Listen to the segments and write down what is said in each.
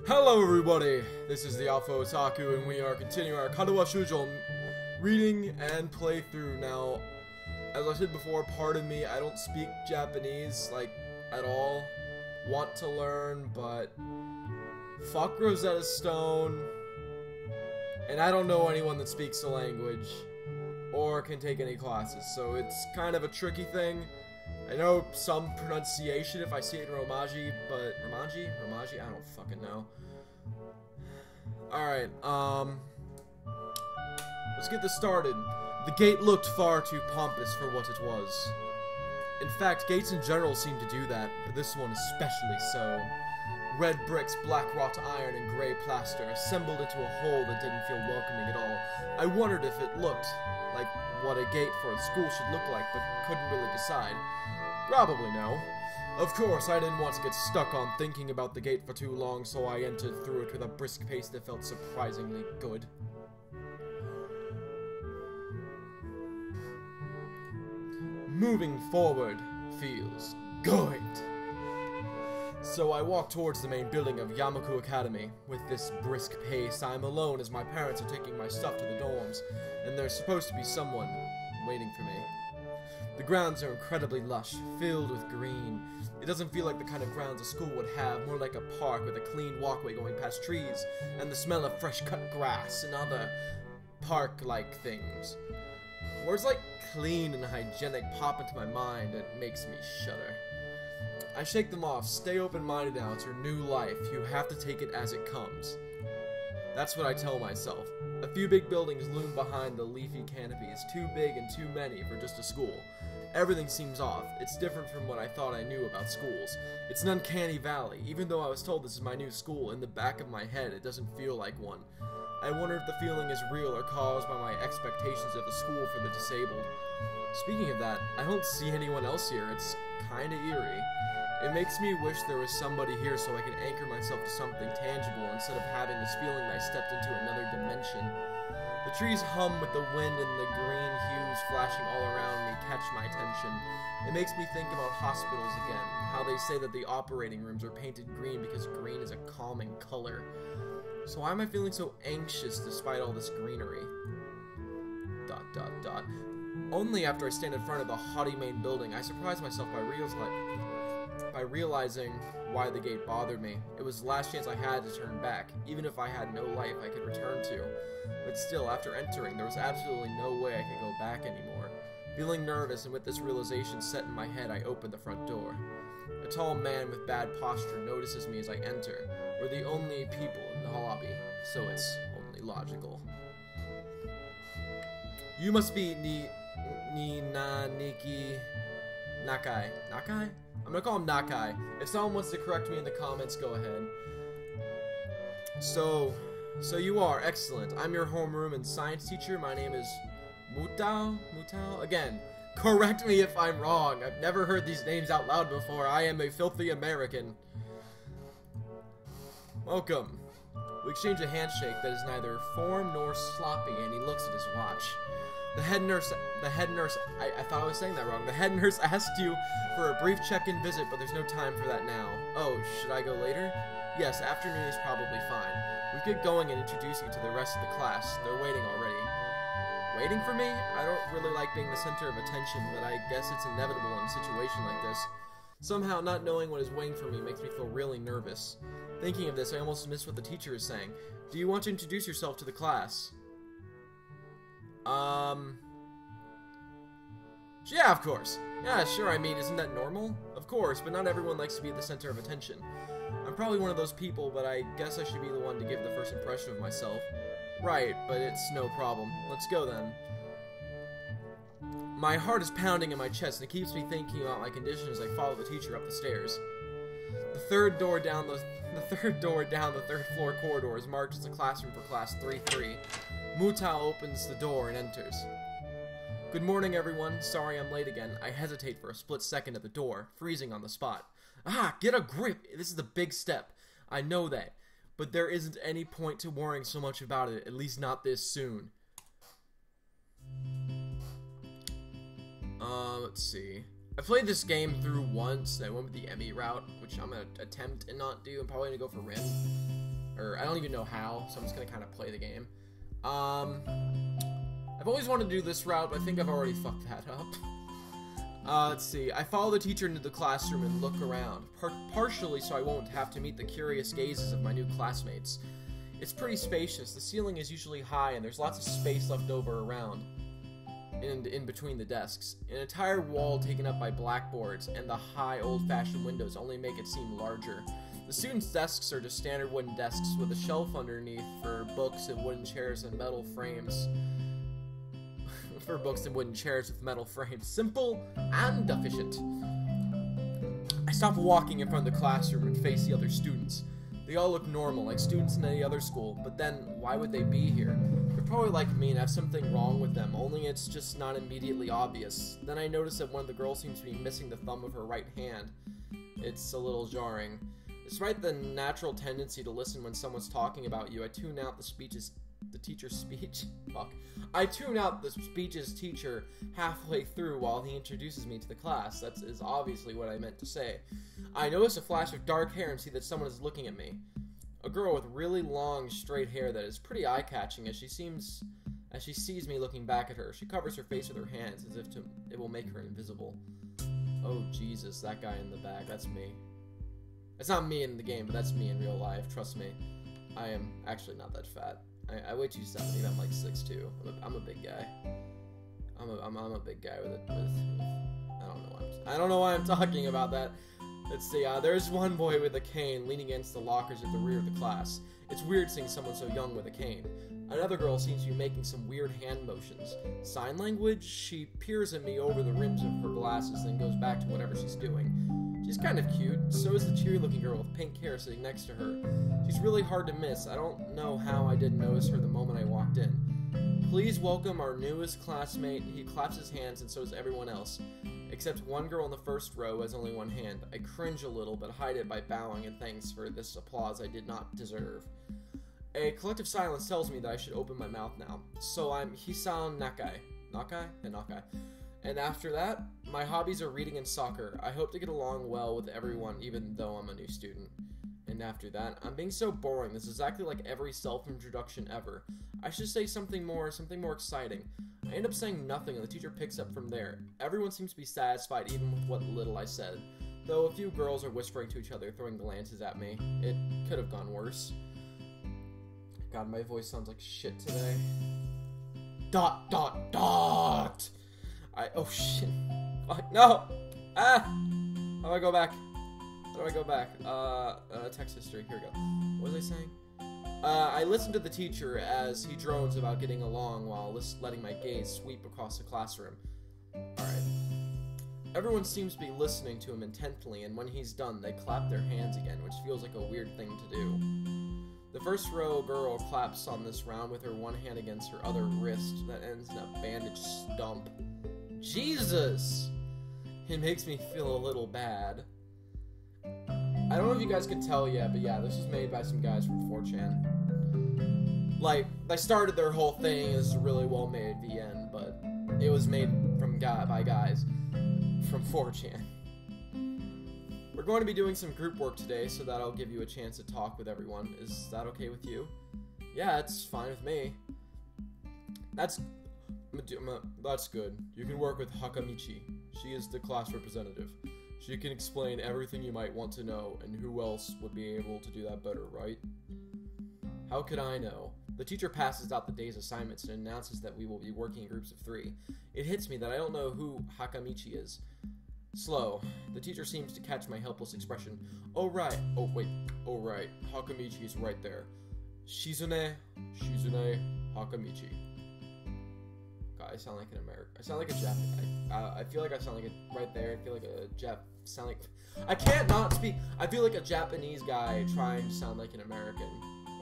Hello everybody, this is the Alpha Otaku and we are continuing our Katawa Shoujo reading and playthrough. Now, as I said before, pardon me, I don't speak Japanese, like, at all. Want to learn, but fuck Rosetta Stone, and I don't know anyone that speaks the language or can take any classes, so it's kind of a tricky thing. I know some pronunciation if I see it in Romaji, but Romaji? I don't fucking know. Alright, let's get this started. The gate looked far too pompous for what it was. In fact, gates in general seem to do that, but this one especially so. Red bricks, black wrought iron, and gray plaster assembled into a whole that didn't feel welcoming at all. I wondered if it looked like what a gate for a school should look like, but couldn't really decide. Probably no. Of course, I didn't want to get stuck on thinking about the gate for too long, so I entered through it with a brisk pace that felt surprisingly good. Moving forward feels good. So I walk towards the main building of Yamaku Academy. With this brisk pace, I'm alone as my parents are taking my stuff to the dorms, and there's supposed to be someone waiting for me. The grounds are incredibly lush, filled with green. It doesn't feel like the kind of grounds a school would have, more like a park with a clean walkway going past trees, and the smell of fresh cut grass and other park-like things. Words like clean and hygienic pop into my mind and it makes me shudder. I shake them off. Stay open-minded now. It's your new life. You have to take it as it comes. That's what I tell myself. A few big buildings loom behind the leafy canopies, too big and too many for just a school. Everything seems off. It's different from what I thought I knew about schools. It's an uncanny valley. Even though I was told this is my new school, in the back of my head it doesn't feel like one. I wonder if the feeling is real or caused by my expectations of a school for the disabled. Speaking of that, I don't see anyone else here. It's kinda eerie. It makes me wish there was somebody here so I could anchor myself to something tangible instead of having this feeling that I stepped into another dimension. The trees hum with the wind and the green hues flashing all around me catch my attention. It makes me think about hospitals again, how they say that the operating rooms are painted green because green is a calming color. So why am I feeling so anxious despite all this greenery? ... Only after I stand in front of the haughty main building, I surprise myself by realizing why the gate bothered me. It was the last chance I had to turn back, even if I had no life I could return to. But still, after entering, there was absolutely no way I could go back anymore. Feeling nervous and with this realization set in my head, I opened the front door. A tall man with bad posture notices me as I enti. We're the only people in the lobby, so it's only logical. You must be Niki Nakai. Nakai? I'm gonna call him Nakai. If someone wants to correct me in the comments, go ahead. So you are. Excellent. I'm your homeroom and science teacher. My name is Mutao? Again, correct me if I'm wrong. I've never heard these names out loud before. I am a filthy American. Welcome. We exchange a handshake that is neither form nor sloppy, and he looks at his watch. The head nurse, I thought I was saying that wrong. The head nurse asked you for a brief check-in visit, but there's no time for that now. Oh, should I go later? Yes, afternoon is probably fine. We get going and introduce you to the rest of the class. They're waiting already. Waiting for me? I don't really like being the center of attention, but I guess it's inevitable in a situation like this. Somehow, not knowing what is waiting for me makes me feel really nervous. Thinking of this, I almost missed what the teacher is saying. Do you want to introduce yourself to the class? Yeah, of course. Yeah, sure, I mean, isn't that normal? Of course, but not everyone likes to be at the center of attention. I'm probably one of those people, but I guess I should be the one to give the first impression of myself. Right, but it's no problem. Let's go then. My heart is pounding in my chest, and it keeps me thinking about my condition as I follow the teacher up the stairs. The third door down the third floor corridor is marked as a classroom for class 3-3. Mutao opens the door and enters. Good morning, everyone. Sorry I'm late again. I hesitate for a split second at the door, freezing on the spot. Ah, get a grip! This is the big step. I know that. But there isn't any point to worrying so much about it, at least not this soon. Let's see. I played this game through once, and I went with the Emmy route, which I'm gonna attempt and not do. I'm probably gonna go for Rin. Or I don't even know how, so I'm just gonna kind of play the game. I've always wanted to do this route, but I think I've already fucked that up. Let's see. I follow the teacher into the classroom and look around, partially so I won't have to meet the curious gazes of my new classmates. It's pretty spacious. The ceiling is usually high, and there's lots of space left over around and in between the desks. An entire wall taken up by blackboards, and the high, old-fashioned windows only make it seem larger. The students' desks are just standard wooden desks with a shelf underneath for books and wooden chairs and metal frames. For books and wooden chairs with metal frames. Simple and efficient. I stop walking in front of the classroom and face the other students. They all look normal, like students in any other school, but then, why would they be here? They're probably like me and have something wrong with them, only it's just not immediately obvious. Then I notice that one of the girls seems to be missing the thumb of her right hand. It's a little jarring. Despite the natural tendency to listen when someone's talking about you, I tune out the teacher's speech. Fuck. I tune out the speech's teacher halfway through while he introduces me to the class. That is obviously what I meant to say. I notice a flash of dark hair and see that someone is looking at me. A girl with really long, straight hair that is pretty eye-catching as she sees me looking back at her. She covers her face with her hands as if it will make her invisible. Oh, Jesus, that guy in the back, that's me. It's not me in the game, but that's me in real life, trust me. I am actually not that fat. I weigh 270, I'm like 6'2". I'm a big guy. I'm a big guy with I don't know why I'm talking about that. Let's see, there's one boy with a cane leaning against the lockers at the rear of the class. It's weird seeing someone so young with a cane. Another girl seems to be making some weird hand motions. Sign language? She peers at me over the rims of her glasses, then goes back to whatever she's doing. She's kind of cute. So is the cheery-looking girl with pink hair sitting next to her. She's really hard to miss. I don't know how I didn't notice her the moment I walked in. Please welcome our newest classmate. He claps his hands, and so does everyone else. Except one girl in the first row has only one hand. I cringe a little, but hide it by bowing in thanks for this applause I did not deserve. A collective silence tells me that I should open my mouth now. So I'm Hisan Nakai. Nakai? Yeah, Nakai. And after that, my hobbies are reading and soccer. I hope to get along well with everyone, even though I'm a new student. And after that, I'm being so boring. This is exactly like every self-introduction ever. I should say something more exciting. I end up saying nothing, and the teacher picks up from there. Everyone seems to be satisfied, even with what little I said. Though a few girls are whispering to each other, throwing glances at me. It could have gone worse. God, my voice sounds like shit today. ... Oh shit. Fuck, no! Ah! How do I go back? How do I go back? Text history. Here we go. What was I saying? I listen to the teacher as he drones about getting along while letting my gaze sweep across the classroom. Alright. Everyone seems to be listening to him intently, and when he's done, they clap their hands again, which feels like a weird thing to do. The first row girl claps on this round with her one hand against her other wrist that ends in a bandaged stump. Jesus! It makes me feel a little bad. I don't know if you guys can tell yet, but yeah, this was made by some guys from 4chan. Like, they started their whole thing as a really well-made VN, but it was made by guys from 4chan. We're going to be doing some group work today, so that'll give you a chance to talk with everyone. Is that okay with you? Yeah, it's fine with me. That's good. You can work with Hakamichi. She is the class representative. She can explain everything you might want to know, and who else would be able to do that better, right? How could I know? The teacher passes out the day's assignments and announces that we will be working in groups of 3. It hits me that I don't know who Hakamichi is. Slow. The teacher seems to catch my helpless expression. Oh right. Oh wait. Oh right. Hakamichi is right there. Shizune Hakamichi. God, I sound like an American. I sound like a Japanese. I feel like I sound like a right there. I feel like a sound like. I can't not speak. I feel like a Japanese guy trying to sound like an American.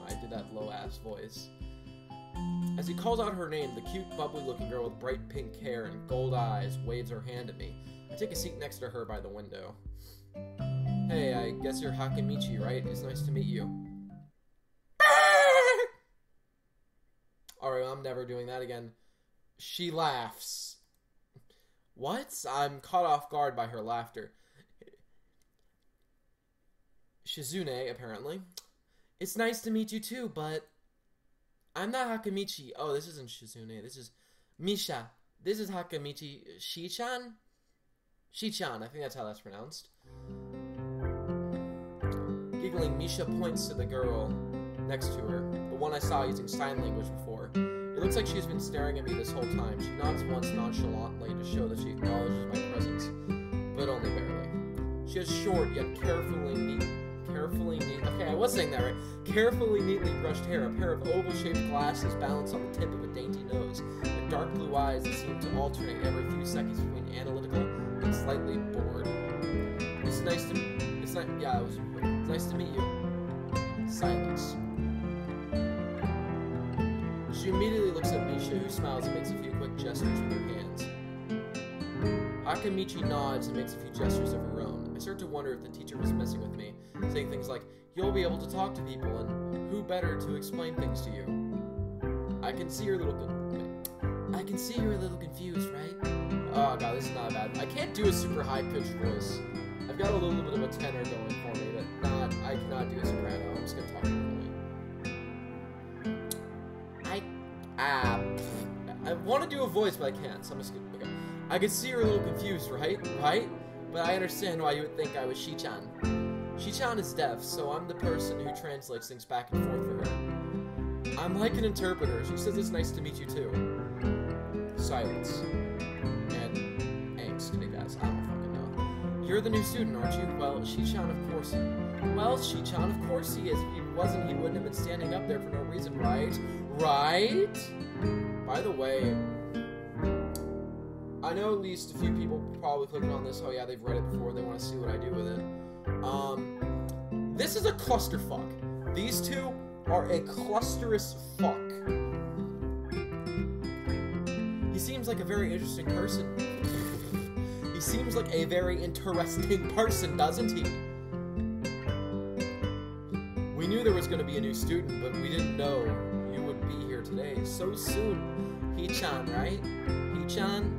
I did that low ass voice. As he calls out her name, the cute, bubbly-looking girl with bright pink hair and gold eyes waves her hand at me. I take a seat next to her by the window. Hey, I guess you're Hakamichi, right? It's nice to meet you. Alright, well, I'm never doing that again. She laughs. What? I'm caught off guard by her laughter. Shizune, apparently. It's nice to meet you too, but I'm not Hakamichi. Oh, this isn't Shizune. This is Misha. This is Hakamichi. Shi-chan? Shi-chan. I think that's how that's pronounced. Giggling, Misha points to the girl next to her, the one I saw using sign language before. It looks like she's been staring at me this whole time. She nods once nonchalantly to show that she acknowledges my presence, but only barely. She has short yet carefully neatly brushed hair, a pair of oval-shaped glasses balanced on the tip of a dainty nose, and dark blue eyes that seem to alternate every few seconds between analytical and slightly bored. It's nice to meet you. Silence. She immediately looks at Misha, who smiles and makes a few quick gestures with her hands. Akamichi nods and makes a few gestures of her own. I start to wonder if the teacher was messing with me, saying things like, "You'll be able to talk to people, and who better to explain things to you?" I can see you're a little confused, right? Oh god, this is not bad. I can't do a super high-pitched voice. I've got a little bit of a tenor going for me, but I cannot do a soprano. I'm just gonna talk normally. I want to do a voice, but I can't, so I'm just gonna... Okay. I can see you're a little confused, right? But I understand why you would think I was Shi-chan. Shi-chan is deaf, so I'm the person who translates things back and forth for her. I'm like an interpreter. She says it's nice to meet you, too. Silence. And angst, I guess. I don't fucking know. You're the new student, aren't you? Well, Shi-chan, of course. Well, Shi-chan, of course he is. If he wasn't, he wouldn't have been standing up there for no reason, right? Right? By the way, I know at least a few people probably clicking on this. Oh yeah, they've read it before. They want to see what I do with it. This is a clusterfuck. These two are a clusterous fuck. He seems like a very interesting person. He seems like a very interesting person, doesn't he? We knew there was going to be a new student, but we didn't know you would be here today. So soon. He-chan, right? He-chan?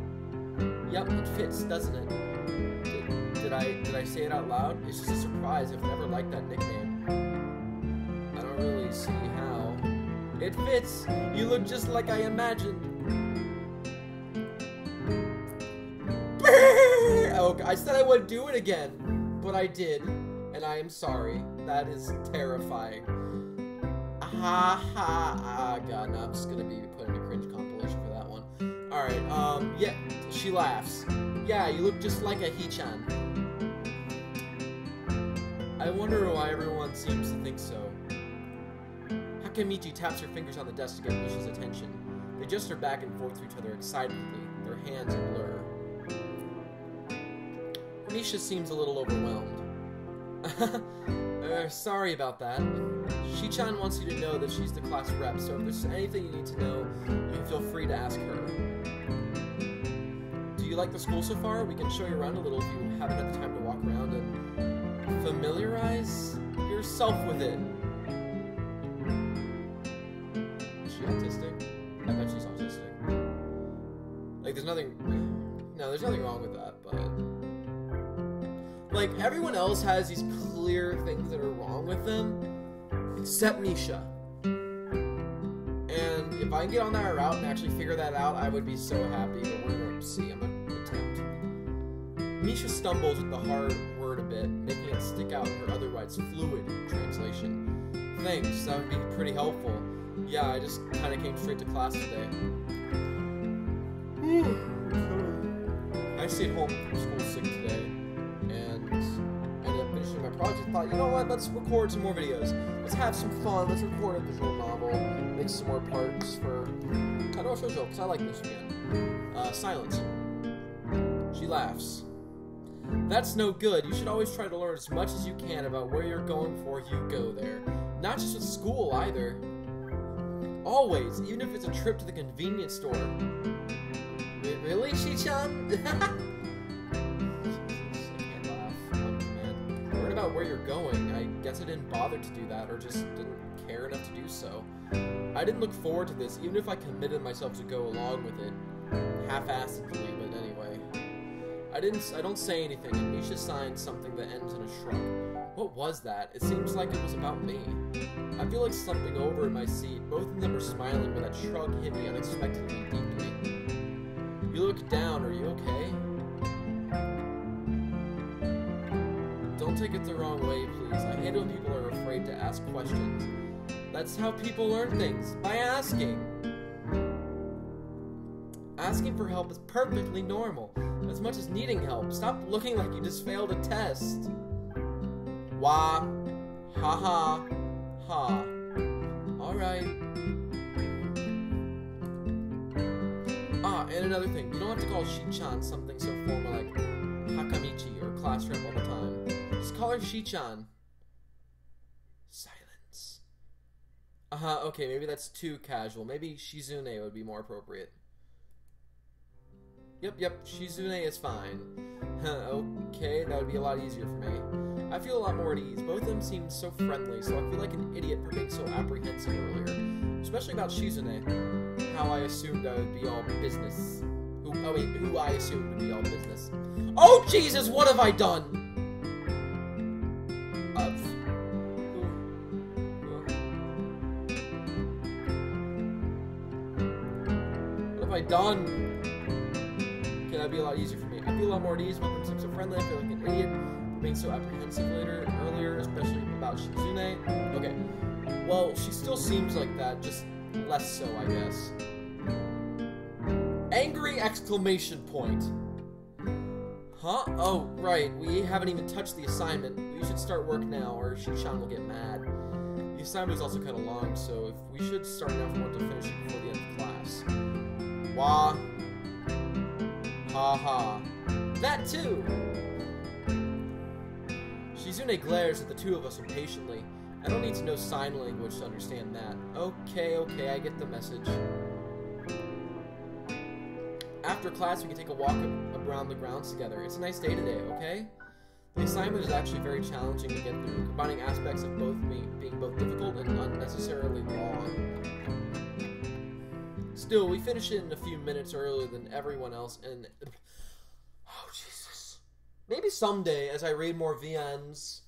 Yep, it fits, doesn't it? Did I say it out loud? It's just a surprise. I've never liked that nickname. I don't really see how. It fits! You look just like I imagined. Oh, I said I wouldn't do it again, but I did. And I am sorry. That is terrifying. Ha ha. God, no, I'm just gonna be putting a cringe compilation for that one. Alright, yeah, she laughs. Yeah, you look just like a He-chan. I wonder why everyone seems to think so. Hakamichi taps her fingers on the desk to get Misha's attention. They gesture back and forth to each other excitedly, their hands a blur. Misha seems a little overwhelmed. Sorry about that. Shi-chan wants you to know that she's the class rep, so if there's anything you need to know, you can feel free to ask her. Do you like the school so far? We can show you around a little if you haven't had the time to walk around and familiarize yourself with it. Is she autistic? I bet she's autistic. Like, there's nothing wrong with that, but... Like, everyone else has these clear things that are wrong with them, except Misha. And if I can get on that route and actually figure that out, I would be so happy, but we're gonna see. I'm gonna attempt. Misha stumbles with the hard word a bit, making it stick out in her otherwise fluid translation. Thanks, that would be pretty helpful. Yeah, I just kind of came straight to class today. I stayed home from school sick today. Ended up finishing my project. Thought, you know what, let's record some more videos. Let's have some fun. Let's record a visual novel. Make some more parts for Katawa Shoujo, because I like this again. Silence. She laughs. That's no good. You should always try to learn as much as you can about where you're going before you go there. Not just with school, either. Always, even if it's a trip to the convenience store. Really, Shi-chan? About where you're going. I guess I didn't bother to do that, or just didn't care enough to do so. I didn't look forward to this, even if I committed myself to go along with it, half-assedly, but anyway. I don't say anything, and Misha signs something that ends in a shrug. What was that? It seems like it was about me. I feel like slumping over in my seat. Both of them are smiling, but that shrug hit me unexpectedly deeply. You look down. Are you okay? Don't take it the wrong way, please. I hate when people are afraid to ask questions. That's how people learn things, by asking. Asking for help is perfectly normal, as much as needing help. Stop looking like you just failed a test. Wah. Ha ha. Ha. Alright. Ah, and another thing. You don't have to call Shi-chan something so formal like Hakamichi or class rep all the time. Just call her Shi-chan. Silence. Okay, maybe that's too casual. Maybe Shizune would be more appropriate. Yep, Shizune is fine. Okay, that would be a lot easier for me. I feel a lot more at ease. Both of them seem so friendly, so I feel like an idiot for being so apprehensive earlier. Especially about Shizune. How I assumed I would be all business. Who I assumed would be all business. Oh, Jesus, what have I done? What have I done? Okay, that'd be a lot easier for me. I feel a lot more at ease. Both of them seem so friendly. I feel like an idiot for being so apprehensive earlier, especially about Shizune. Okay. Well, she still seems like that, just less so, I guess. Angry exclamation point. Huh? Oh, right. We haven't even touched the assignment. We should start work now, or Shi-chan will get mad. The assignment is also kind of long, so if we should start now if we want to finish it before the end of class. Wah. Ha ha. That too! Shizune glares at the two of us impatiently. I don't need to know sign language to understand that. Okay, I get the message. After class, we can take a walk around the grounds together. It's a nice day today, okay? The assignment is actually very challenging to get through, combining aspects of both being both difficult and unnecessarily long. Still, we finish it in a few minutes earlier than everyone else, and... Oh, Jesus. Maybe someday, as I read more VNs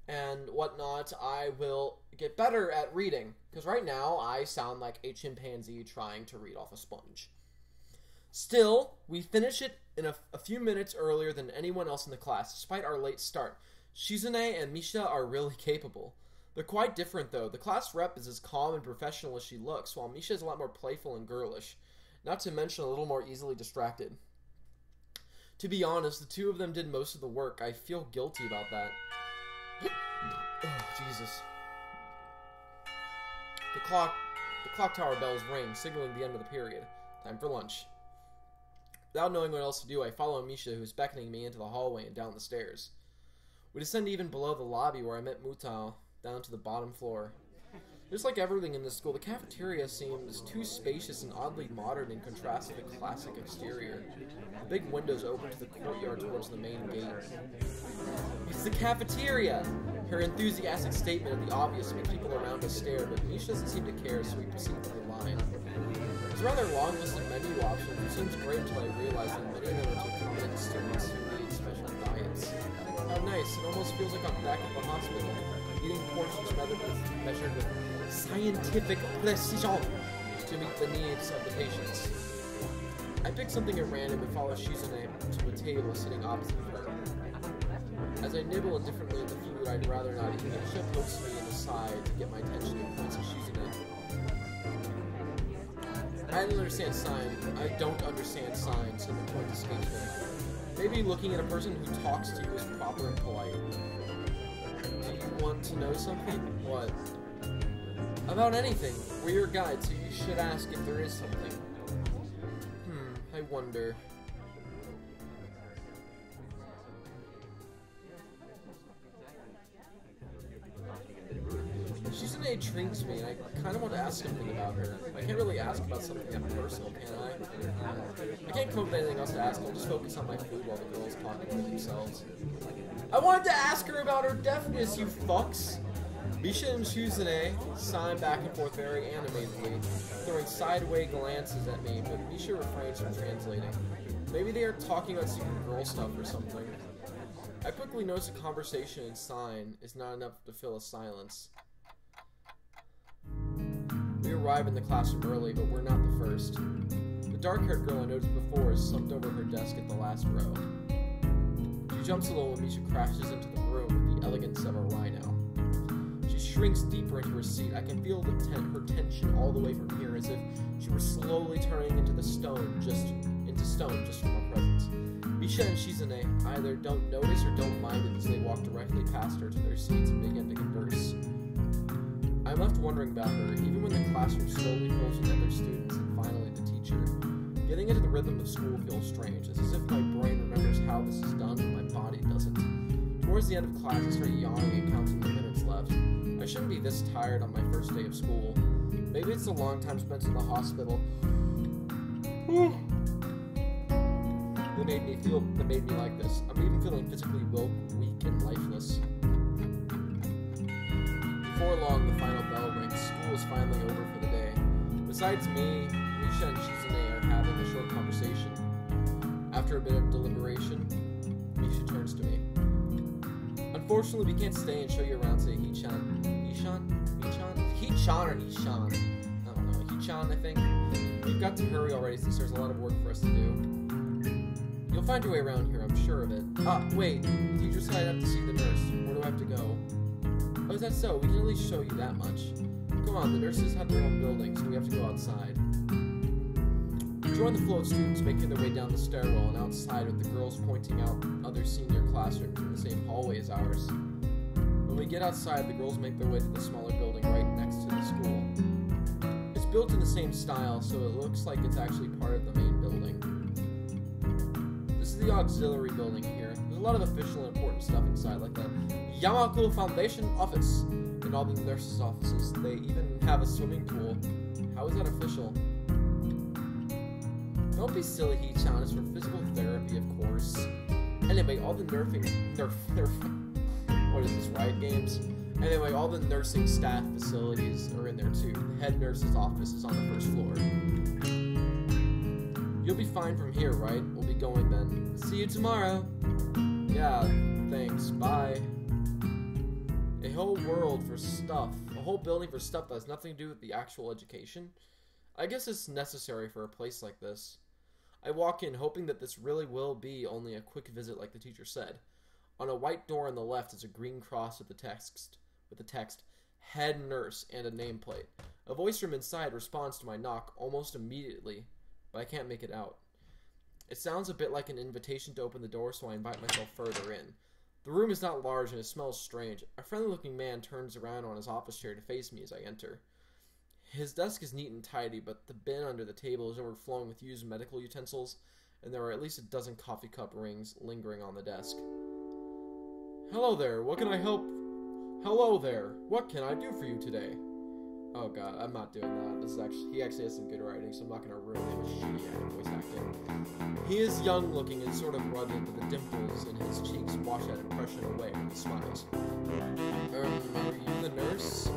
and whatnot, I will get better at reading. Because right now, I sound like a chimpanzee trying to read off a sponge. Still, we finish it in a few minutes earlier than anyone else in the class, despite our late start. Shizune and Misha are really capable. They're quite different, though. The class rep is as calm and professional as she looks, while Misha is a lot more playful and girlish. Not to mention a little more easily distracted. To be honest, the two of them did most of the work. I feel guilty about that. Oh, Jesus. The clock tower bells ring, signaling the end of the period. Time for lunch. Without knowing what else to do, I follow Misha, who's beckoning me into the hallway and down the stairs. We descend even below the lobby where I met Mutao, down to the bottom floor. Just like everything in this school, the cafeteria seems too spacious and oddly modern in contrast to the classic exterior. The big windows open to the courtyard towards the main gate. It's the cafeteria! Her enthusiastic statement of the obvious makes people around us stare, but Misha doesn't seem to care, so we proceed to the line. It's a rather long list of menu options, which seems great until I realize that many of them are too common students who need special diets. How nice, it almost feels like I'm back at the hospital, eating portions measured with scientific precision to meet the needs of the patients. I pick something at random and follow Shizune to a table sitting opposite her. As I nibble indifferently at the food I'd rather not eat, Misha pokes me in the side to get my attention and points at Shizune. I don't understand signs, so the point escapes me. Maybe looking at a person who talks to you is proper and polite. Do you want to know something? What? About anything. We're your guide, so you should ask if there is something. I wonder. Shizune intrigues me, and I kind of want to ask something about her. I can't really ask about something that personal, can I? I can't come up with anything else to ask. I'll just focus on my food while the girls talk among themselves. I wanted to ask her about her deafness, you fucks! Misha and Shizune sign back and forth very animatedly, throwing sideways glances at me, but Misha refrains from translating. Maybe they are talking about secret girl stuff or something. I quickly notice a conversation in sign is not enough to fill a silence. arrive in the classroom early, but we're not the first. The dark-haired girl I noticed before is slumped over her desk at the last row. She jumps a little when Misha crashes into the room with the elegance of a rhino. She shrinks deeper into her seat. I can feel her tension all the way from here, as if she were slowly turning into stone just from her presence. Misha and Shizune either don't notice or don't mind it as they walk directly past her to their seats and begin to converse. I'm left wondering about her, even when the classroom slowly fills with other students and finally the teacher. Getting into the rhythm of school feels strange. It's as if my brain remembers how this is done, but my body doesn't. Towards the end of class, I start yawning and counting the minutes left. I shouldn't be this tired on my first day of school. Maybe it's the long time spent in the hospital that made me like this. I'm even feeling physically weak and lifeless. Before long, the final bell rings. School is finally over for the day. Besides me, Misha and Shizune are having a short conversation. After a bit of deliberation, Misha turns to me. Unfortunately, we can't stay and show you around today, Hichan. Hichan or Hishan? I don't know. Hichan, I think. We've got to hurry already since there's a lot of work for us to do. You'll find your way around here, I'm sure of it. Wait. The teacher said I'd have to see the nurse. Where do I have to go? Oh, is that so? We can at least show you that much. Come on, the nurses have their own building, so we have to go outside. We join the flow of students making their way down the stairwell and outside with the girls pointing out other senior classrooms in the same hallway as ours. When we get outside, the girls make their way to the smaller building right next to the school. It's built in the same style, so it looks like it's actually part of the main building. This is the auxiliary building here. There's a lot of official and important stuff inside, like the Yamaku Foundation office and all the nurses' offices. They even have a swimming pool. How is that official? Don't be silly, Hichan. It's for physical therapy, of course. Anyway, all the what is this, Riot Games? Anyway, all the nursing staff facilities are in there too. The head nurse's office is on the first floor. You'll be fine from here, right? We'll be going then. See you tomorrow. Yeah, thanks. Bye. A whole world for stuff. A whole building for stuff that has nothing to do with the actual education? I guess it's necessary for a place like this. I walk in, hoping that this really will be only a quick visit like the teacher said. On a white door on the left is a green cross with the text, Head Nurse, and a nameplate. A voice from inside responds to my knock almost immediately, but I can't make it out. It sounds a bit like an invitation to open the door, so I invite myself further in. The room is not large and it smells strange. A friendly-looking man turns around on his office chair to face me as I enter. His desk is neat and tidy, but the bin under the table is overflowing with used medical utensils, and there are at least a dozen coffee cup rings lingering on the desk. Hello there, what can I help? Hello there, what can I do for you today? Oh god, I'm not doing that. He actually has some good writing, so I'm not gonna ruin him with shitty voice acting. He is young looking and sort of rugged, but the dimples in his cheeks wash that impression away when he smiles. Are you the nurse?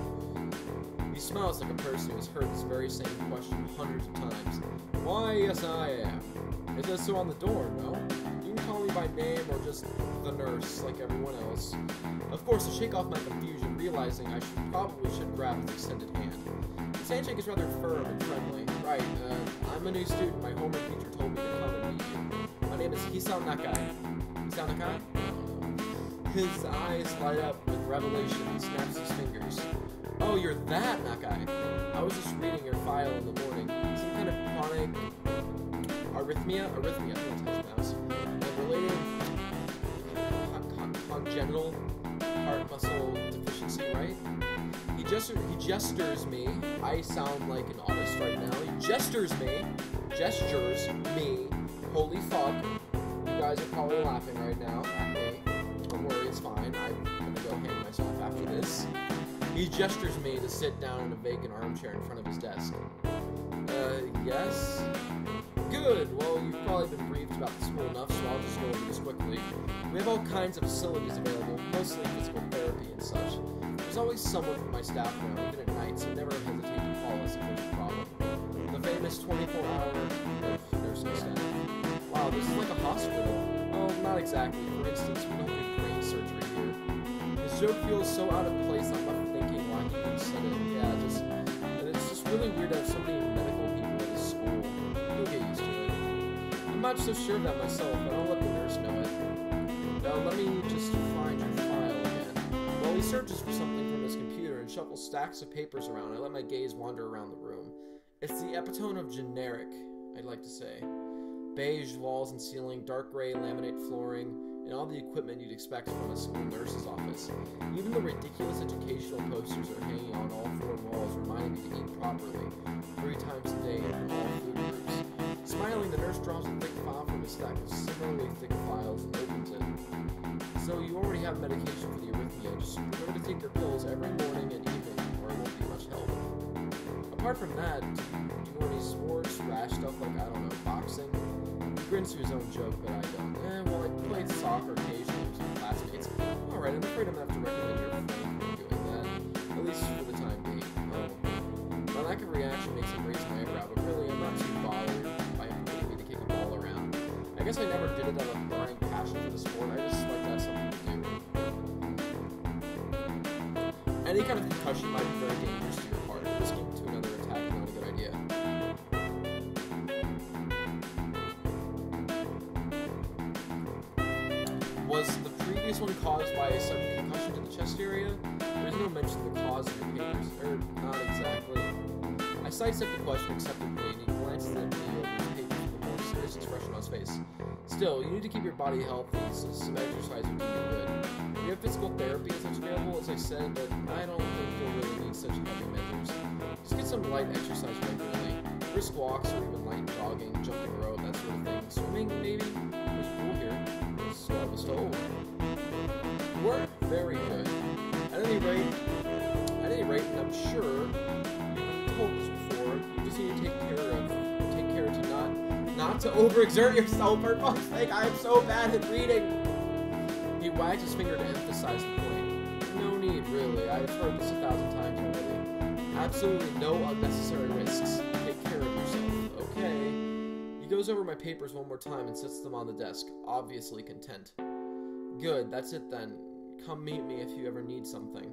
He smiles like a person who has heard this very same question hundreds of times. Why, yes I am. It says so on the door, no? You can call me by name or just the nurse, like everyone else. Of course, to shake off my confusion, realizing I probably should grab his extended hand. His handshake is rather firm and friendly. Right, I'm a new student. My homeroom teacher told me to come and meet you. My name is Hisao Nakai. Hisao Nakai? His eyes light up with revelation and snaps his fingers. Oh, you're that Nakai. I was just reading your file in the morning. Some kind of chronic arrhythmia, I think that's and related congenital heart muscle deficiency, right? He gestures me. I sound like an artist right now. He gestures me. Holy fuck. You guys are probably laughing right now at me. Don't worry, it's fine. I'm gonna go hang myself after this. He gestures me to sit down in a vacant armchair in front of his desk. Yes? Good! Well, you've probably been briefed about the school enough, so I'll just go over this quickly. We have all kinds of facilities available, mostly physical therapy and such. There's always someone from my staff around, even at night, so never hesitate to call us if there's a problem. The famous 24-hour nursing staff. Wow, this is like a hospital. Well, not exactly. For instance, we don't do brain surgery here. His joke feels so out of place, I'm left thinking why he even said it. Yeah, and it's just really weird not so sure of that myself, but I'll let the nurse know it. Now, let me just find your file again. While he searches for something from his computer and shuffles stacks of papers around, I let my gaze wander around the room. It's the epitome of generic, I'd like to say. Beige walls and ceiling, dark gray laminate flooring, and all the equipment you'd expect from a school nurse's office. Even the ridiculous educational posters are hanging on all four walls, reminding me to eat properly, 3 times a day in all food groups. Smiling, the nurse draws a thick file from a stack of similarly thick files and opens it. So you already have medication for the arrhythmia. Just remember to take your pills every morning and evening, or it won't be much help. Apart from that, do you know any sports, rash stuff like, I don't know, boxing? He grins to his own joke, but I don't. Well, I played soccer occasionally with some classmates. Alright, I'm afraid I'm gonna have to recommend your friend for doing that, at least for the time being. My lack of reaction makes him raise my eyebrow, but really I'm not too bothered by him putting me to kick a ball around. I guess I never did it out of burning passion for the sport, I just like to have something to do. Any kind of concussion might be very dangerous to your heart. Risking to another attack is not a good idea. Was the previous one caused by a sudden concussion to the chest area? There's no mention of the cause in the papers, or not exactly. I sidestepped the question acceptably, and he glances at me over his papers with a more serious expression on his face. Still, you need to keep your body healthy, so some exercise would do you good. You have physical therapy as much available, as I said, but I don't think you'll really need such heavy measures. Just get some light exercise regularly. Brisk walks or even light jogging, jumping rope, that sort of thing. Swimming, maybe? There's a pool here. So I was told. Work very good. At any rate, and I'm sure you've told this before, you just need to take care to not to overexert yourself, for fuck's sake. I am so bad at reading. He wagged his finger to emphasize the point. No need, really. I've heard this 1,000 times already. Absolutely no unnecessary risks. Take care of yourself, okay? He goes over my papers one more time and sets them on the desk, obviously content. Good, that's it then. Come meet me if you ever need something.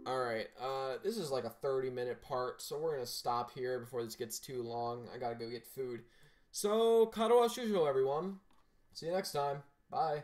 Alright, this is like a 30-minute part, so we're gonna stop here before this gets too long. I gotta go get food. So, Katawa Shoujo, everyone. See you next time. Bye.